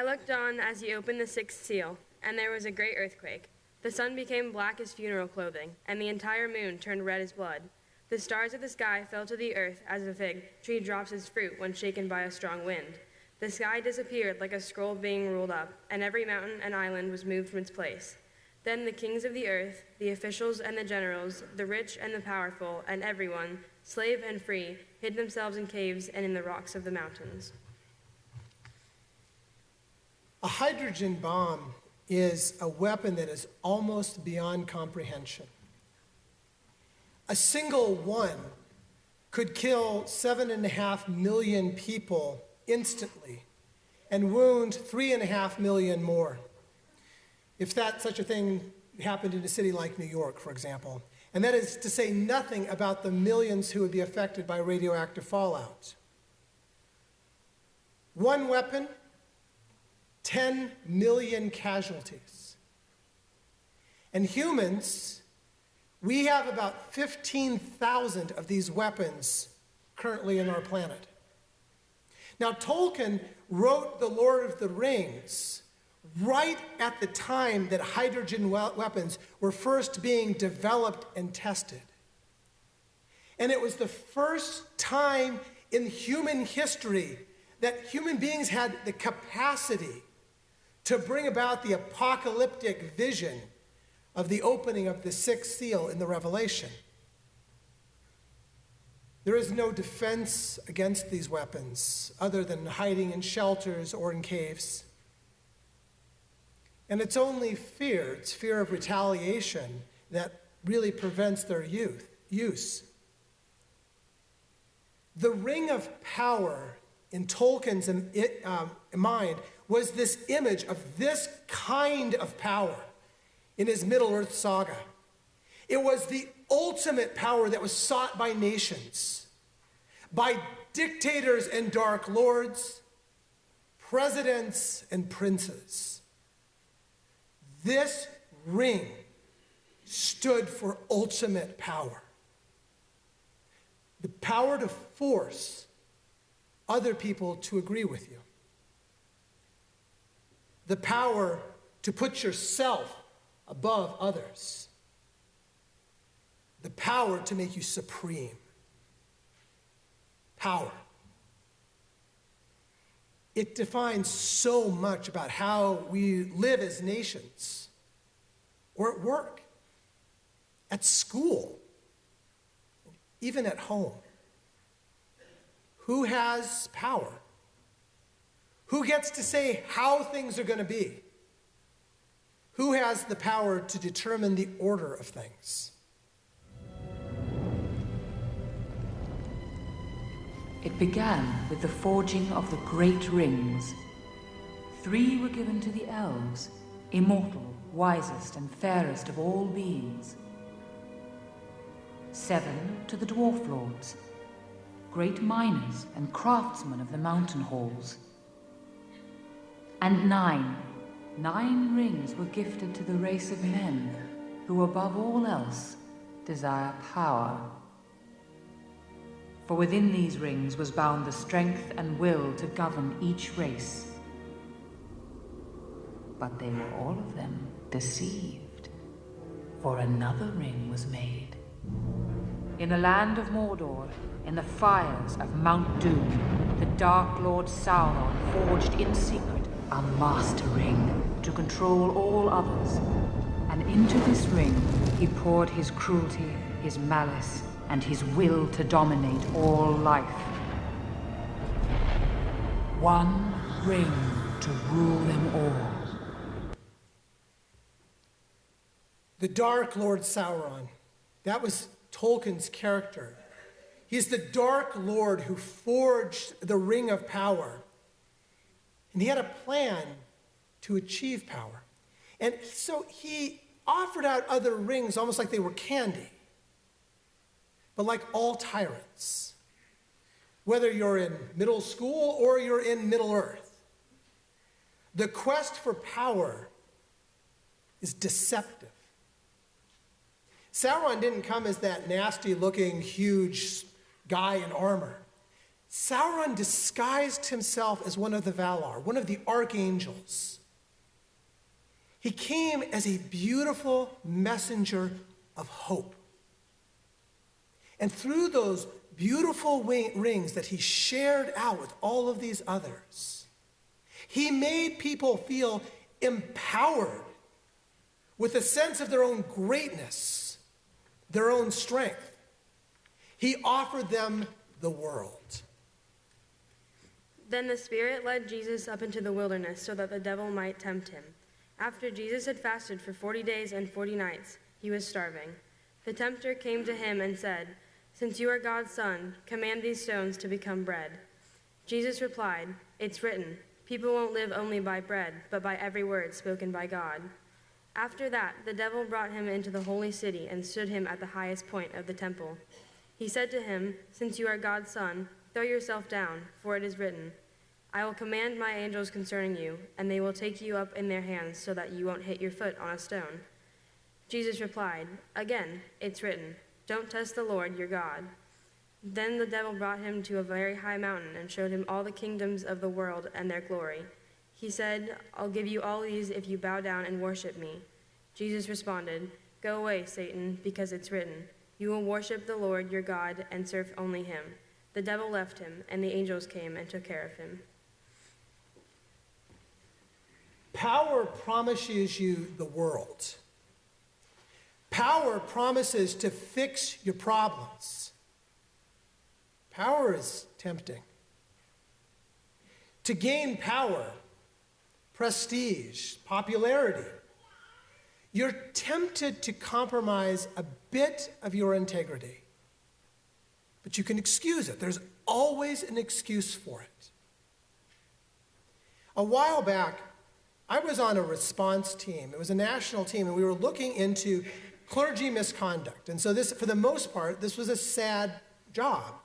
I looked on as he opened the sixth seal, and there was a great earthquake. The sun became black as funeral clothing, and the entire moon turned red as blood. The stars of the sky fell to the earth as a fig tree drops its fruit when shaken by a strong wind. The sky disappeared like a scroll being rolled up, and every mountain and island was moved from its place. Then the kings of the earth, the officials and the generals, the rich and the powerful, and everyone, slave and free, hid themselves in caves and in the rocks of the mountains. A hydrogen bomb is a weapon that is almost beyond comprehension. A single one could kill 7.5 million people instantly and wound 3.5 million more. If such a thing happened in a city like New York, for example. And that is to say nothing about the millions who would be affected by radioactive fallout. One weapon, 10 million casualties. And humans, we have about 15,000 of these weapons currently in our planet. Now, Tolkien wrote The Lord of the Rings right at the time that hydrogen weapons were first being developed and tested. And it was the first time in human history that human beings had the capacity to bring about the apocalyptic vision of the opening of the sixth seal in the Revelation. There is no defense against these weapons other than hiding in shelters or in caves. And it's only fear, it's fear of retaliation, that really prevents their use. The ring of power in Tolkien's mind was this image of this kind of power in his Middle-earth saga. It was the ultimate power that was sought by nations, by dictators and dark lords, presidents and princes. This ring stood for ultimate power. The power to force other people to agree with you. The power to put yourself above others. The power to make you supreme. Power. It defines so much about how we live as nations, or at work, at school, even at home. Who has power? Who gets to say how things are going to be? Who has the power to determine the order of things? It began with the forging of the great rings. 3 were given to the elves, immortal, wisest, and fairest of all beings. 7 to the dwarf lords, great miners and craftsmen of the mountain halls. And 9 rings were gifted to the race of men who above all else desire power. For within these rings was bound the strength and will to govern each race. But they were all of them deceived, for another ring was made. In the land of Mordor, in the fires of Mount Doom, the Dark Lord Sauron forged in secret a master ring to control all others. And into this ring he poured his cruelty, his malice, and his will to dominate all life. One ring to rule them all. The Dark Lord Sauron, that was Tolkien's character. He's the Dark Lord who forged the Ring of Power. And he had a plan to achieve power. And so he offered out other rings almost like they were candy. But like all tyrants, whether you're in middle school or you're in Middle Earth, the quest for power is deceptive. Sauron didn't come as that nasty-looking, huge guy in armor. Sauron disguised himself as one of the Valar, one of the archangels. He came as a beautiful messenger of hope. And through those beautiful rings that he shared out with all of these others, he made people feel empowered with a sense of their own greatness, their own strength. He offered them the world. Then the Spirit led Jesus up into the wilderness so that the devil might tempt him. After Jesus had fasted for 40 days and 40 nights, he was starving. The tempter came to him and said, "Since you are God's son, command these stones to become bread." Jesus replied, "It's written, people won't live only by bread, but by every word spoken by God." After that, the devil brought him into the holy city and stood him at the highest point of the temple. He said to him, "Since you are God's son, throw yourself down, for it is written, I will command my angels concerning you, and they will take you up in their hands so that you won't hit your foot on a stone." Jesus replied, "Again, it's written, don't test the Lord your God." Then the devil brought him to a very high mountain and showed him all the kingdoms of the world and their glory. He said, "I'll give you all these if you bow down and worship me." Jesus responded, "Go away, Satan, because it's written, you will worship the Lord your God and serve only him." The devil left him, and the angels came and took care of him. Power promises you the world. Power promises to fix your problems. Power is tempting. To gain power, prestige, popularity, you're tempted to compromise a bit of your integrity. But you can excuse it. There's always an excuse for it. A while back, I was on a response team. It was a national team, and we were looking into clergy misconduct. And so this, for the most part, this was a sad job.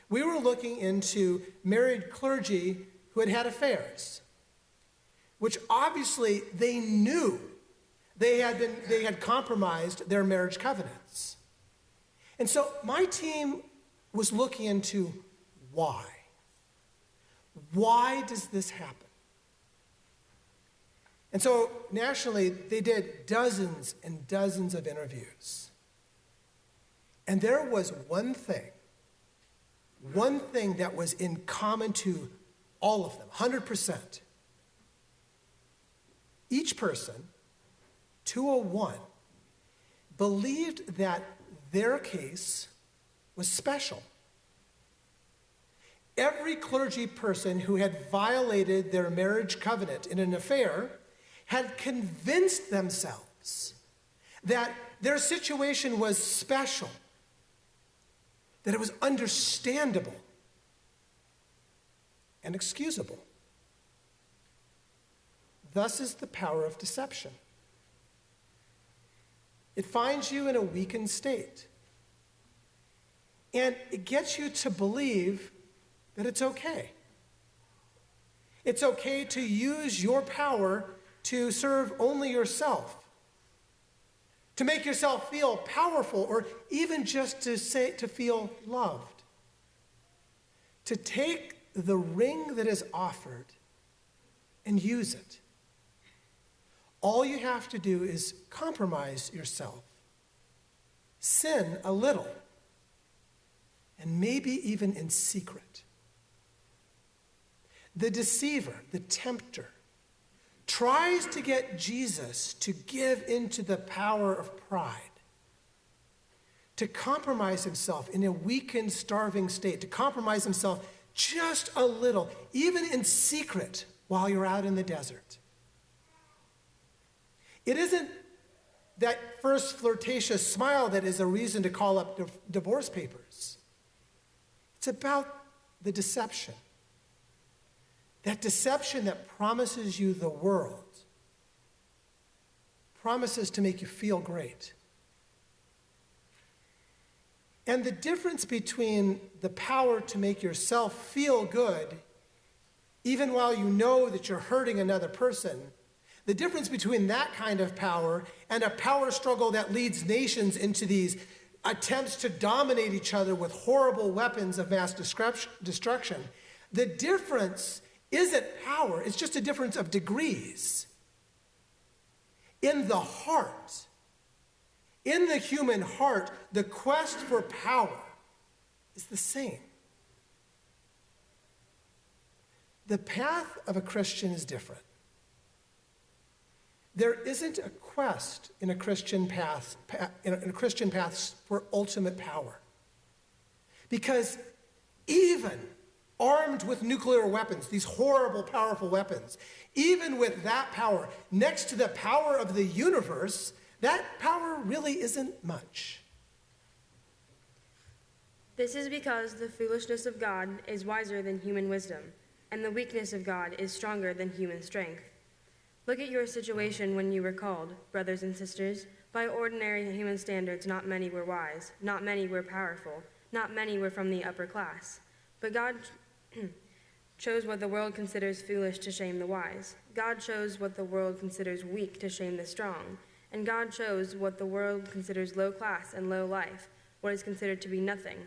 We were looking into married clergy who had had affairs, which obviously they knew they had compromised their marriage covenants. And so my team was looking into why. Why does this happen? And so nationally, they did dozens and dozens of interviews. And there was one thing that was in common to all of them, 100%. Each person, 201, believed that their case was special. Every clergy person who had violated their marriage covenant in an affair had convinced themselves that their situation was special, that it was understandable and excusable. Thus is the power of deception. It finds you in a weakened state, and it gets you to believe that it's okay. It's okay to use your power to serve only yourself, to make yourself feel powerful, or even just to feel loved. To take the ring that is offered and use it. All you have to do is compromise yourself, sin a little, and maybe even in secret. The deceiver, the tempter, tries to get Jesus to give into the power of pride, to compromise himself in a weakened, starving state, to compromise himself just a little, even in secret while you're out in the desert. It isn't that first flirtatious smile that is a reason to call up divorce papers. It's about the deception. That deception that promises you the world, promises to make you feel great. And the difference between the power to make yourself feel good, even while you know that you're hurting another person, the difference between that kind of power and a power struggle that leads nations into these attempts to dominate each other with horrible weapons of mass destruction. The difference isn't power, it's just a difference of degrees. In the heart, in the human heart, the quest for power is the same. The path of a Christian is different. There isn't a quest in a Christian path for ultimate power. Because even armed with nuclear weapons, these horrible, powerful weapons, even with that power, next to the power of the universe, that power really isn't much. This is because the foolishness of God is wiser than human wisdom, and the weakness of God is stronger than human strength. Look at your situation when you were called, brothers and sisters. By ordinary human standards, not many were wise, not many were powerful, not many were from the upper class. But God chose what the world considers foolish to shame the wise. God chose what the world considers weak to shame the strong. And God chose what the world considers low class and low life, what is considered to be nothing,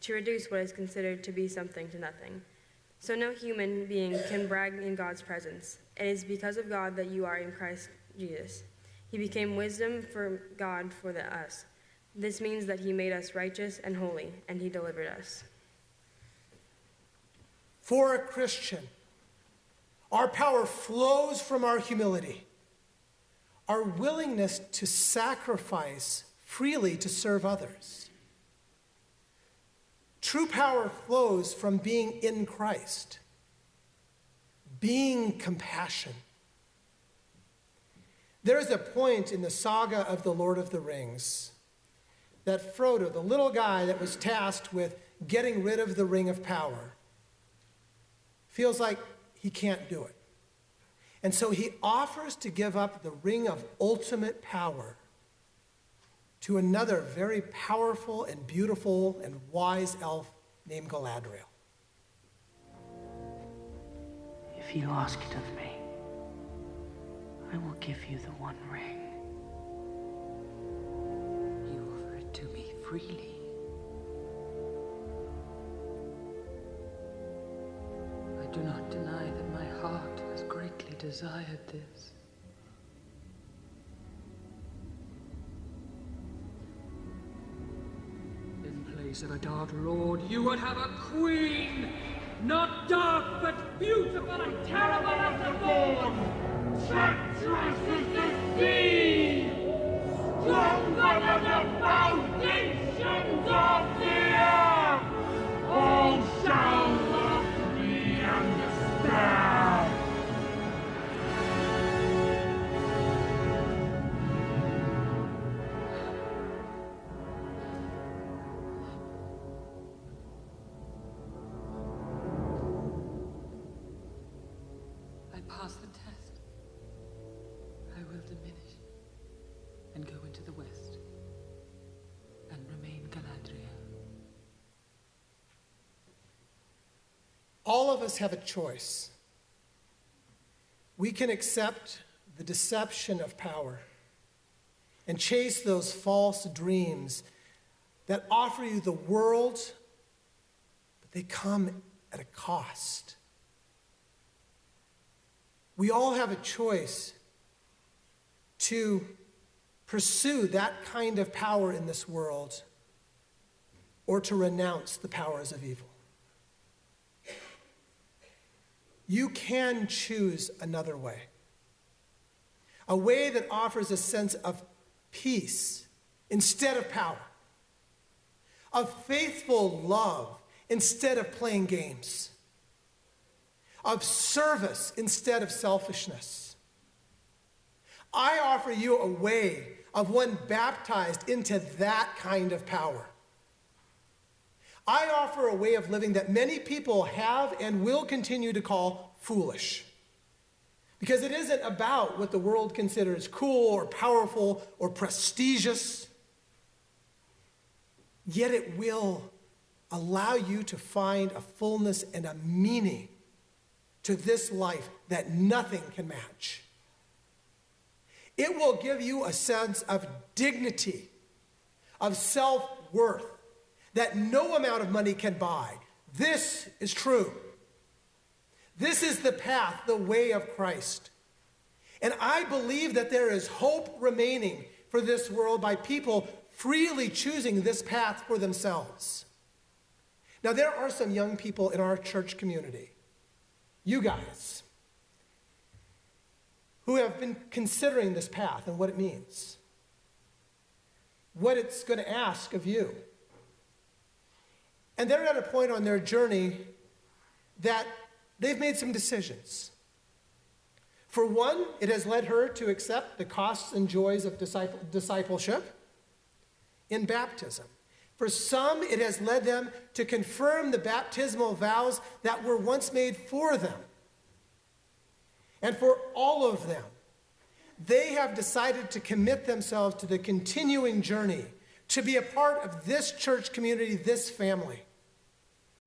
to reduce what is considered to be something to nothing. So no human being can brag in God's presence. It is because of God that you are in Christ Jesus. He became wisdom for God for us. This means that he made us righteous and holy, and he delivered us. For a Christian, our power flows from our humility, our willingness to sacrifice freely to serve others. True power flows from being in Christ, being compassion. There is a point in the saga of the Lord of the Rings that Frodo, the little guy that was tasked with getting rid of the Ring of Power, feels like he can't do it. And so he offers to give up the Ring of Ultimate Power to another very powerful and beautiful and wise elf named Galadriel. If you ask it of me, I will give you the One Ring. You offer it to me freely. I do not deny that my heart has greatly desired this. In place of a dark lord, you would have a queen! Not dark, but beautiful and terrible as the dawn! Treacherous as the sea! Stronger than the foundations of the earth! All shall love me understand! Pass the test. I will diminish and go into the west and remain Galadriel. All of us have a choice. We can accept the deception of power and chase those false dreams that offer you the world, but they come at a cost. We all have a choice to pursue that kind of power in this world or to renounce the powers of evil. You can choose another way, a way that offers a sense of peace instead of power, of faithful love instead of playing games, of service instead of selfishness. I offer you a way of one baptized into that kind of power. I offer a way of living that many people have and will continue to call foolish. Because it isn't about what the world considers cool or powerful or prestigious. Yet it will allow you to find a fullness and a meaning to this life that nothing can match. It will give you a sense of dignity, of self self-worth that no amount of money can buy. This is true. This is the path, the way of Christ. And I believe that there is hope remaining for this world by people freely choosing this path for themselves. Now, there are some young people in our church community, you guys, who have been considering this path and what it means, what it's going to ask of you. And they're at a point on their journey that they've made some decisions. For one, it has led her to accept the costs and joys of discipleship in baptism. For some, it has led them to confirm the baptismal vows that were once made for them. And for all of them, they have decided to commit themselves to the continuing journey, to be a part of this church community, this family.